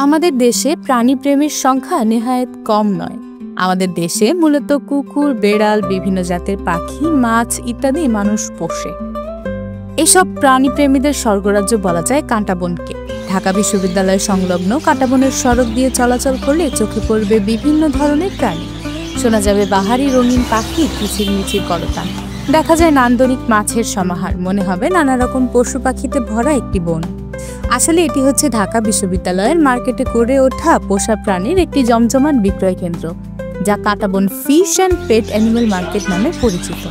আমাদের দেশে প্রাণীপ্রেমীর সংখ্যা নেহায়েত কম নয়। আমাদের দেশে মূলত কুকুর, বেড়াল, বিভিন্ন জাতের পাখি, মাছ ইত্যাদি মানুষ পোষে। এসব প্রাণীপ্রেমীদের স্বর্গরাজ্য বলা যায় কাঁটাবনকে। ঢাকা বিশ্ববিদ্যালয় সংলগ্ন কাঁটাবনের সড়ক দিয়ে চলাচল করলে চোখে পড়বে বিভিন্ন ধরনের প্রাণী। শোনা যাবে বাহারি রঙিন পাখি কিচিরমিচির করতান, দেখা যায় নান্দনিক মাছের সমাহার, মনে হবে নানা রকম পশু পাখিতে ভরা একটি বন। আসলে এটি হচ্ছে ঢাকা বিশ্ববিদ্যালয়ের মার্কেটে গড়ে ওঠা পোষা প্রাণীর একটি জমজমাট বিক্রয় কেন্দ্র, যা Kataban fish and pet animal market নামে পরিচিত।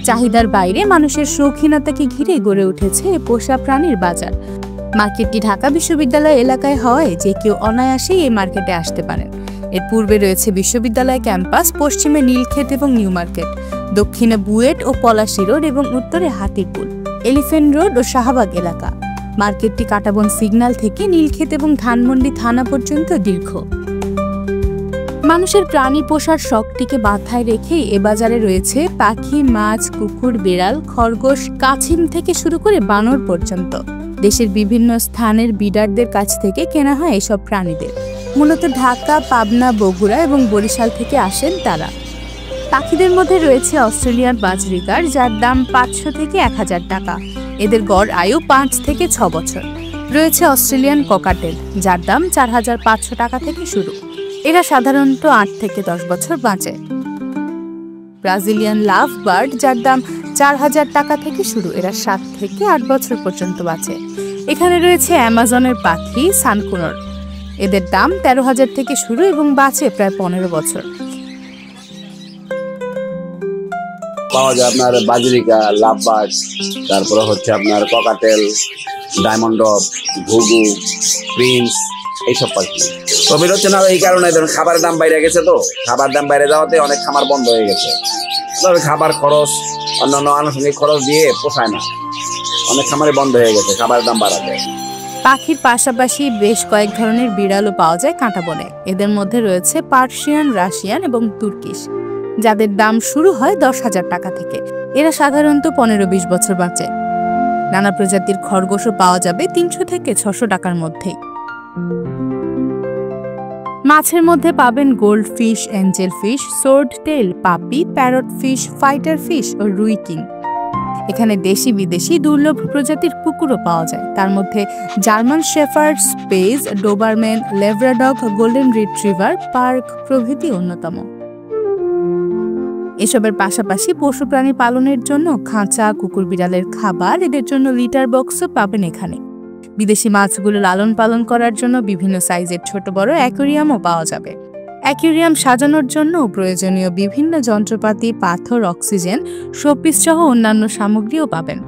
চাহিদার বাইরে মানুষের শৌখিনতাকে ঘিরে গড়ে উঠেছে এ পোষা প্রাণীর বাজার। মার্কেটটি ঢাকা বিশ্ববিদ্যালয় এলাকায় হওয়ায় যে কেউ অনায়াসেই এই মার্কেটে আসতে পারেন। এর পূর্বে রয়েছে বিশ্ববিদ্যালয় ক্যাম্পাস, পশ্চিমে নীলক্ষেত এবং নিউ মার্কেট, দক্ষিণে বুয়েট ও পলাশী রোড এবং উত্তরে হাতিরপুল, এলিফ্যান্ট রোড ও শাহবাগ এলাকা। মার্কেটটি কাঁটাবন সিগন্যাল থেকে নীলক্ষেত এবং ধানমন্ডি থানা পর্যন্ত দীর্ঘ। মানুষের প্রাণী পোষার শখটিকে মাথায় রেখেই এ বাজারে রয়েছে পাখি, মাছ, কুকুর, বিড়াল, খরগোশ, কাছিম থেকে শুরু করে বানর পর্যন্ত। দেশের বিভিন্ন স্থানের বিডারদের কাছ থেকে কেনা হয় এসব প্রাণীদের। মূলত ঢাকা, পাবনা, বগুড়া এবং বরিশাল থেকে আসেন তারা। পাখিদের মধ্যে রয়েছে অস্ট্রেলিয়ান বাজরিগার, যার দাম 500 থেকে 1000 টাকা। এদের গড় আয়ু 5 থেকে 6 বছর। রয়েছে অস্ট্রেলিয়ান ককাটেল, যার দাম 4500 টাকা থেকে শুরু। এরা সাধারণত 8 থেকে 10 বছর বাঁচে। ব্রাজিলিয়ান লাভ বার্ড, যার দাম 4000 টাকা থেকে শুরু। এরা 7 থেকে 8 বছর পর্যন্ত বাঁচে। এখানে রয়েছে অ্যামাজনের পাখি সানকুনর। এদের দাম 13,000 থেকে শুরু এবং বাঁচে প্রায় 15 বছর। পাওয়া যায় আপনার বাজরিকা, লাভ বার্ড, তারপরে হচ্ছে আপনার ককাটেল, ডায়মন্ড ডগ, ঘুঘু, প্রিন্স, এইসব পাখি। প্রফিট হচ্ছে না এই কারণে, ধরুন খাবারের দাম বাইরে গেছে, তো খাবার দাম বাইরে যাওয়াতে অনেক খামার বন্ধ হয়ে গেছে। তবে খাবার খরচ, অন্যান্য আনুষঙ্গিক খরচ দিয়ে পোষায় না, অনেক খামারে বন্ধ হয়ে গেছে খাবারের দাম বাড়াতে। পাখির পাশাপাশি বেশ কয়েক ধরনের বিড়ালও পাওয়া যায় কাঁটাবনে। এদের মধ্যে রয়েছে পার্সিয়ান, রাশিয়ান এবং তুর্কিশ, যাদের দাম শুরু হয় 10,000 টাকা থেকে। এরা সাধারণত 15-20 বছর বাঁচে। নানা প্রজাতির খরগোশও পাওয়া যাবে 300 থেকে 600 টাকার মধ্যেই। মাছের মধ্যে পাবেন gold fish, angel fish, sword tail, guppy, parrot fish, fighter fish ও রুই কিং। এখানে দেশি বিদেশি দুর্লভ প্রজাতির কুকুরও পাওয়া যায়। তার মধ্যে German shepherd, spitz, Doberman, Labrador, golden retriever, পার্ক প্রভৃতি অন্যতম। এসবের পাশাপাশি পশু প্রাণী পালনের জন্য খাঁচা, কুকুর বিড়ালের খাবার, এদের জন্য লিটার বক্সও পাবেন এখানে। বিদেশি মাছগুলো লালন পালন করার জন্য বিভিন্ন সাইজের ছোট বড় অ্যাকোয়ারিয়ামও পাওয়া যাবে। অ্যাকোয়ারিয়াম সাজানোর জন্য প্রয়োজনীয় বিভিন্ন যন্ত্রপাতি, পাথর, অক্সিজেন, শোপিস সহ অন্যান্য সামগ্রীও পাবেন।